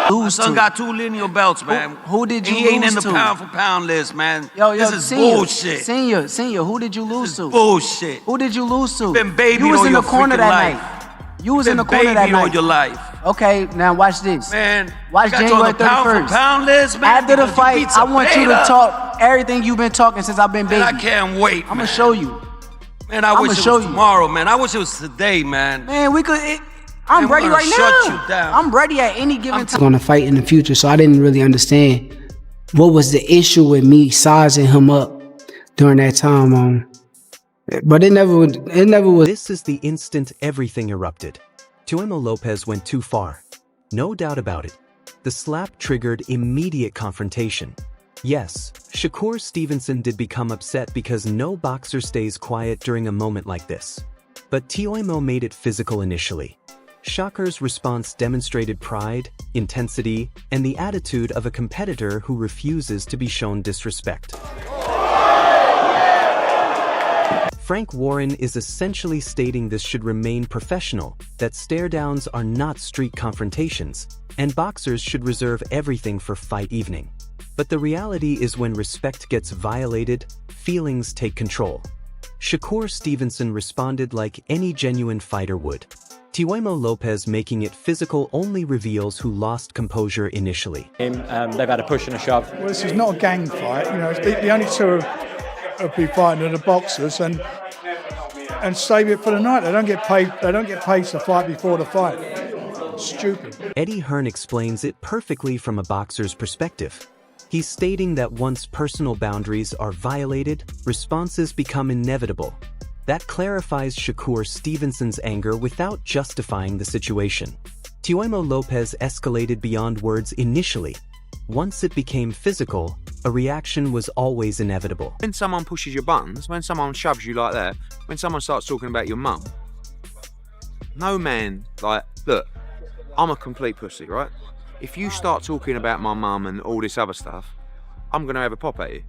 My son got 2 lineal belts, man. Who did you lose to? He ain't in the to? pound for pound list, man. Yo, this is senior, bullshit. Senior, who did you lose to? Bullshit. Who did you lose to? Been babied you was on in your the corner freaking that life. night. You was in the corner that babied night. on your life. Okay, now watch this. Man, watch got you January on the pound 31st. for pound list, man. After the fight, I want you to talk everything you've been talking since I've been baby. Man, I can't wait, I'm gonna show you. Man, I wish it was tomorrow, man. I wish it was today, man. Man, we could. I'm ready right now. Shut you down. I'm ready at any given time. Going to fight in the future, so I didn't really understand what was the issue with me sizing him up during that time. But it never was. This is the instant everything erupted. Teofimo Lopez went too far. No doubt about it. The slap triggered immediate confrontation. Yes, Shakur Stevenson did become upset because no boxer stays quiet during a moment like this. But Teofimo made it physical initially. Shakur's response demonstrated pride, intensity, and the attitude of a competitor who refuses to be shown disrespect. Frank Warren is essentially stating this should remain professional, that stare-downs are not street confrontations, and boxers should reserve everything for fight evening. But the reality is when respect gets violated, feelings take control. Shakur Stevenson responded like any genuine fighter would. Teofimo Lopez making it physical only reveals who lost composure initially. They've had a push and a shove. Well, this is not a gang fight. You know, the only two have been fighting are the boxers, and save it for the night. They don't get paid. They don't get paid to fight before the fight. Stupid. Eddie Hearn explains it perfectly from a boxer's perspective. He's stating that once personal boundaries are violated, responses become inevitable. That clarifies Shakur Stevenson's anger without justifying the situation. Teofimo Lopez escalated beyond words initially. Once it became physical, a reaction was always inevitable. When someone pushes your buttons, when someone shoves you like that, when someone starts talking about your mum, no man, look, I'm a complete pussy, right? If you start talking about my mum and all this other stuff, I'm going to have a pop at you.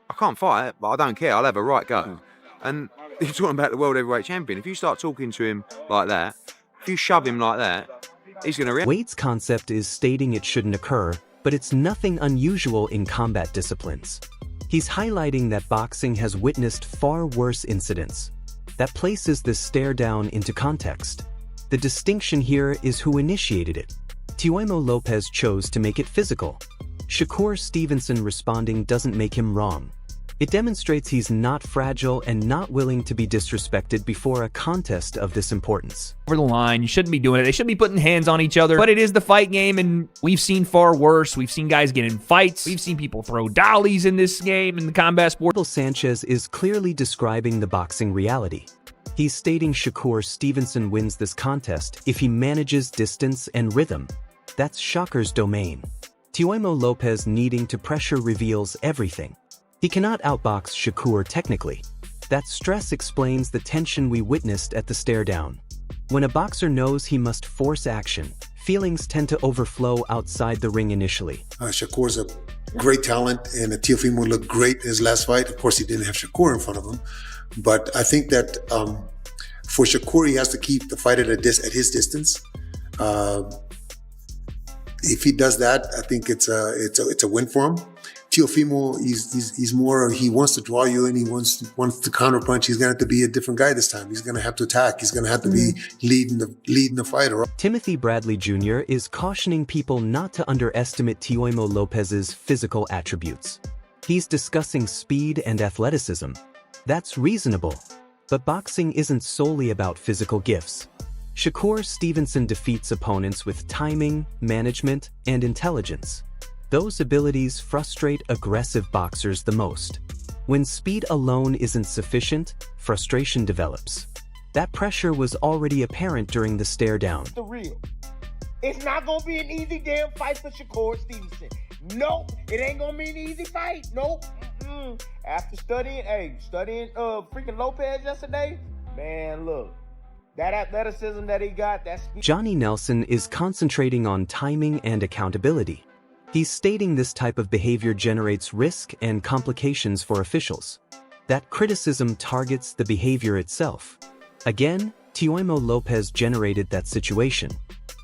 I can't fight, but I don't care. I'll have a right go. And you're talking about the world heavyweight champion. If you start talking to him like that, if you shove him like that, he's going to react. Wade's concept is stating it shouldn't occur, but it's nothing unusual in combat disciplines. He's highlighting that boxing has witnessed far worse incidents. That places this stare down into context. The distinction here is who initiated it. Teofimo Lopez chose to make it physical. Shakur Stevenson responding doesn't make him wrong. It demonstrates he's not fragile and not willing to be disrespected before a contest of this importance. Over the line, you shouldn't be doing it. They shouldn't be putting hands on each other, but it is the fight game, and we've seen far worse. We've seen guys get in fights. We've seen people throw dollies in this game, in the combat sport. Sanchez is clearly describing the boxing reality. He's stating Shakur Stevenson wins this contest if he manages distance and rhythm. That's Shakur's domain. Teofimo Lopez needing to pressure reveals everything. He cannot outbox Shakur technically. That stress explains the tension we witnessed at the stare down. When a boxer knows he must force action, feelings tend to overflow outside the ring initially. Shakur's a great talent, and Teofimo looked great in his last fight. Of course, he didn't have Shakur in front of him. But I think that for Shakur, he has to keep the fight at his distance. If he does that, I think it's a win for him. Teofimo, he's more, he wants to draw you in, he wants to counterpunch. He's going to have to be a different guy this time. He's going to have to attack. He's going to have to be leading the fight. Timothy Bradley Jr. is cautioning people not to underestimate Teofimo Lopez's physical attributes. He's discussing speed and athleticism. That's reasonable, but boxing isn't solely about physical gifts. Shakur Stevenson defeats opponents with timing, management, and intelligence. Those abilities frustrate aggressive boxers the most. When speed alone isn't sufficient, frustration develops. That pressure was already apparent during the stare down. The real. It's not gonna be an easy damn fight for Shakur Stevenson. Nope, it ain't gonna be an easy fight. Nope. After studying freaking Lopez yesterday, man, look. That athleticism that he got, that's... Johnny Nelson is concentrating on timing and accountability. He's stating this type of behavior generates risk and complications for officials. That criticism targets the behavior itself. Again, Teofimo Lopez generated that situation.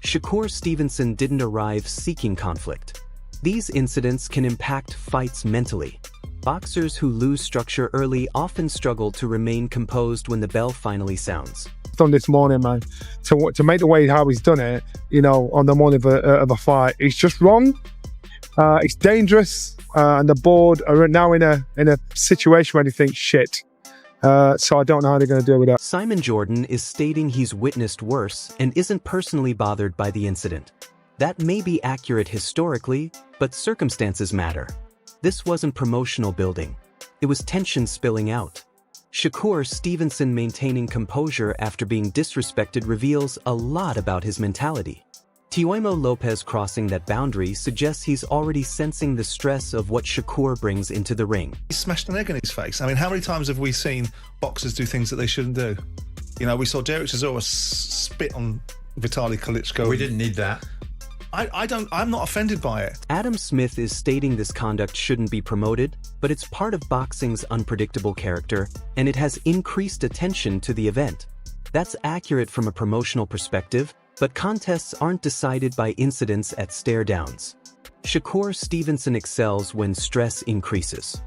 Shakur Stevenson didn't arrive seeking conflict. These incidents can impact fights mentally. Boxers who lose structure early often struggle to remain composed when the bell finally sounds. Done this morning, man, to make the way how he's done it, you know, on the morning of a fight, it's just wrong. It's dangerous, and the board are now in a situation where they think shit. So I don't know how they're going to deal with that. Simon Jordan is stating he's witnessed worse and isn't personally bothered by the incident. That may be accurate historically, but circumstances matter. This wasn't promotional building. It was tension spilling out. Shakur Stevenson maintaining composure after being disrespected reveals a lot about his mentality. Teofimo Lopez crossing that boundary suggests he's already sensing the stress of what Shakur brings into the ring. He smashed an egg in his face. I mean, how many times have we seen boxers do things that they shouldn't do? You know, we saw Derek Chisora spit on Vitaly Klitschko. We didn't need that. I'm not offended by it. Adam Smith is stating this conduct shouldn't be promoted, but it's part of boxing's unpredictable character, and it has increased attention to the event. That's accurate from a promotional perspective, but contests aren't decided by incidents at stare-downs. Shakur Stevenson excels when stress increases.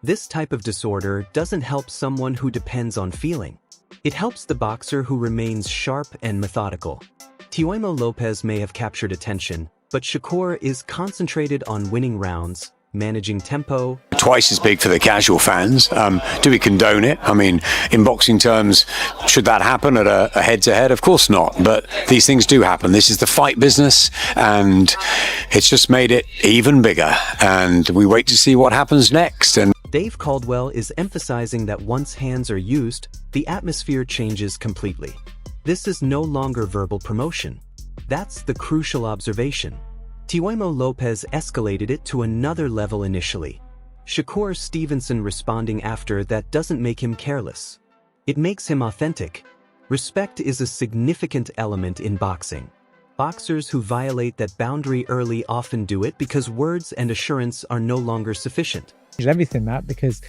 This type of disorder doesn't help someone who depends on feeling. It helps the boxer who remains sharp and methodical. Teofimo Lopez may have captured attention, but Shakur is concentrated on winning rounds, managing tempo. Twice as big for the casual fans. Do we condone it? I mean, in boxing terms, should that happen at a head-to-head? Of course not, but these things do happen. This is the fight business, and it's just made it even bigger, and we wait to see what happens next. And Dave Caldwell is emphasizing that once hands are used, the atmosphere changes completely. This is no longer verbal promotion. That's the crucial observation. Teofimo Lopez escalated it to another level initially. Shakur Stevenson responding after that doesn't make him careless. It makes him authentic. Respect is a significant element in boxing. Boxers who violate that boundary early often do it because words and assurance are no longer sufficient. Everything that, because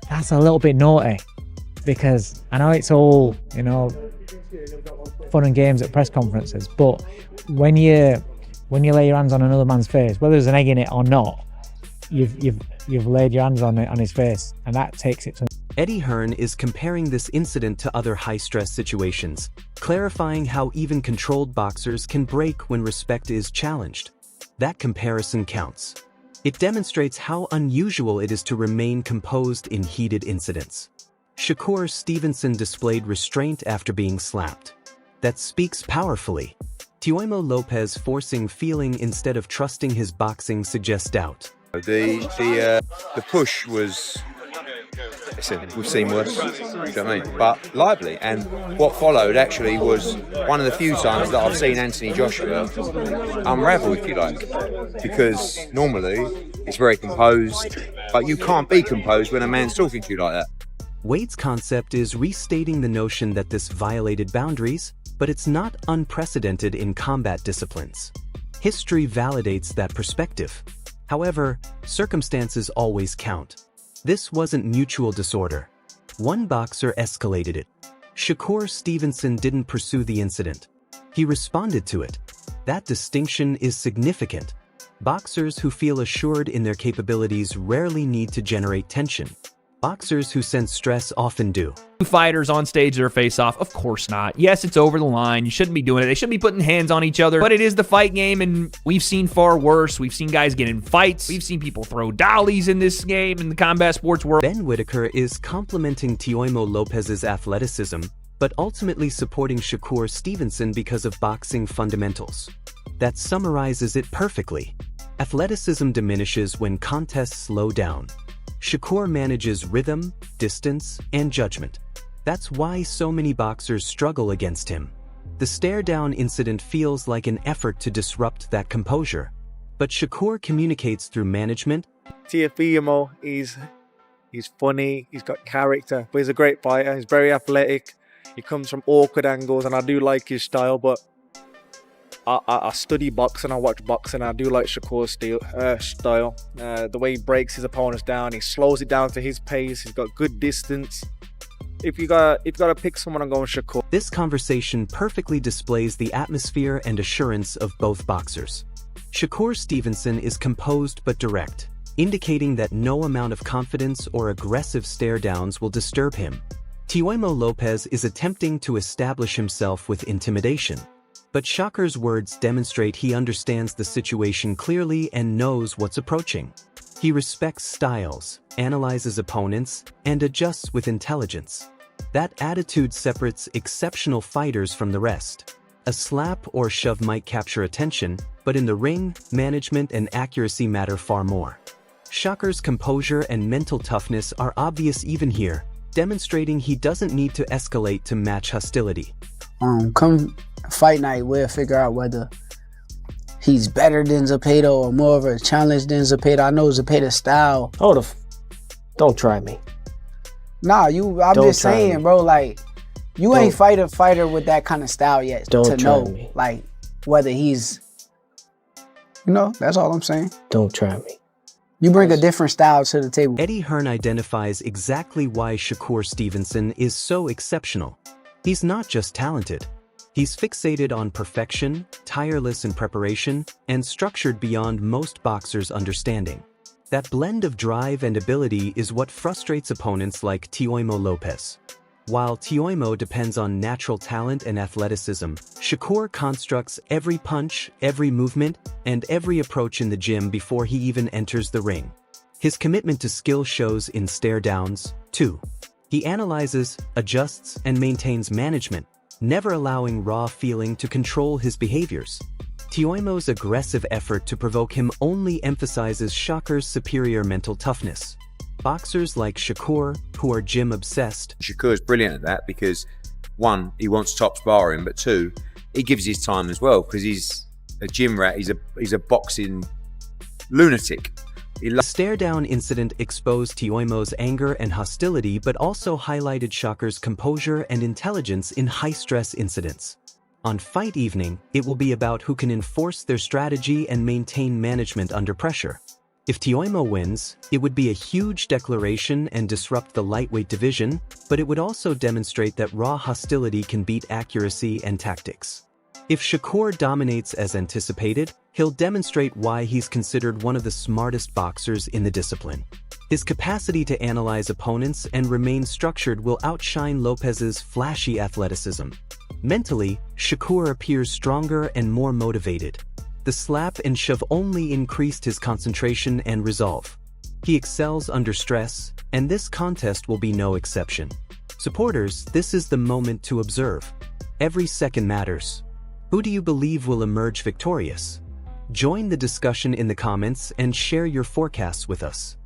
that's a little bit naughty. Because I know it's all, you know, fun and games at press conferences, but when you lay your hands on another man's face, whether there's an egg in it or not, you've laid your hands on his face, and that takes it to... Eddie Hearn is comparing this incident to other high-stress situations, clarifying how even controlled boxers can break when respect is challenged. That comparison counts. It demonstrates how unusual it is to remain composed in heated incidents. Shakur Stevenson displayed restraint after being slapped. That speaks powerfully. Teofimo Lopez forcing feeling instead of trusting his boxing suggests doubt. The push was, listen, we've seen worse, do you know what I mean? But lively, and what followed actually was one of the few times that I've seen Anthony Joshua unravel, if you like, because normally it's very composed, but you can't be composed when a man's talking to you like that. Wade's concept is restating the notion that this violated boundaries, but it's not unprecedented in combat disciplines. History validates that perspective. However, circumstances always count. This wasn't mutual disorder. One boxer escalated it. Shakur Stevenson didn't pursue the incident. He responded to it. That distinction is significant. Boxers who feel assured in their capabilities rarely need to generate tension. Boxers who sense stress often do. Fighters on stage their face off? Of course not. Yes, it's over the line. You shouldn't be doing it. They shouldn't be putting hands on each other. But it is the fight game, and we've seen far worse. We've seen guys get in fights. We've seen people throw dollies in this game in the combat sports world. Ben Whitaker is complimenting Teofimo Lopez's athleticism, but ultimately supporting Shakur Stevenson because of boxing fundamentals. That summarizes it perfectly. Athleticism diminishes when contests slow down. Shakur manages rhythm, distance, and judgment. That's why so many boxers struggle against him. The stare-down incident feels like an effort to disrupt that composure. But Shakur communicates through management. Teofimo, he's funny, he's got character, but he's a great fighter, he's very athletic. He comes from awkward angles, and I do like his style, but I study boxing, I watch boxing, I do like Shakur's style. The way he breaks his opponents down, he slows it down to his pace, he's got good distance. if you gotta pick someone, I'm going Shakur. This conversation perfectly displays the atmosphere and assurance of both boxers. Shakur Stevenson is composed but direct, indicating that no amount of confidence or aggressive stare-downs will disturb him. Teofimo Lopez is attempting to establish himself with intimidation, but Shakur's words demonstrate he understands the situation clearly and knows what's approaching. He respects styles, analyzes opponents, and adjusts with intelligence. That attitude separates exceptional fighters from the rest. A slap or shove might capture attention, but in the ring, management and accuracy matter far more. Shakur's composure and mental toughness are obvious even here, demonstrating he doesn't need to escalate to match hostility. Come fight night, we'll figure out whether he's better than Zepeda or more of a challenge than Zepeda. I know Zepeda's style. Don't try me. Nah, I'm just saying, bro, like, you ain't fight a fighter with that kind of style yet to know, like, whether he's, that's all I'm saying. Don't try me. You bring a different style to the table. Eddie Hearn identifies exactly why Shakur Stevenson is so exceptional. He's not just talented. He's fixated on perfection, tireless in preparation, and structured beyond most boxers' understanding. That blend of drive and ability is what frustrates opponents like Teofimo Lopez. While Teofimo depends on natural talent and athleticism, Shakur constructs every punch, every movement, and every approach in the gym before he even enters the ring. His commitment to skill shows in stare-downs, too. He analyzes, adjusts, and maintains management, never allowing raw feeling to control his behaviors. Teofimo's aggressive effort to provoke him only emphasizes Shakur's superior mental toughness. Boxers like Shakur, who are gym-obsessed. Shakur's brilliant at that because, one, he wants top sparring, but two, he gives his time as well because he's a gym rat, he's a boxing lunatic. The stare-down incident exposed Teofimo's anger and hostility but also highlighted Shakur's composure and intelligence in high-stress incidents. On fight evening, it will be about who can enforce their strategy and maintain management under pressure. If Teofimo wins, it would be a huge declaration and disrupt the lightweight division, but it would also demonstrate that raw hostility can beat accuracy and tactics. If Shakur dominates as anticipated, he'll demonstrate why he's considered one of the smartest boxers in the discipline. His capacity to analyze opponents and remain structured will outshine Lopez's flashy athleticism. Mentally, Shakur appears stronger and more motivated. The slap and shove only increased his concentration and resolve. He excels under stress, and this contest will be no exception. Supporters, this is the moment to observe. Every second matters. Who do you believe will emerge victorious? Join the discussion in the comments and share your forecasts with us.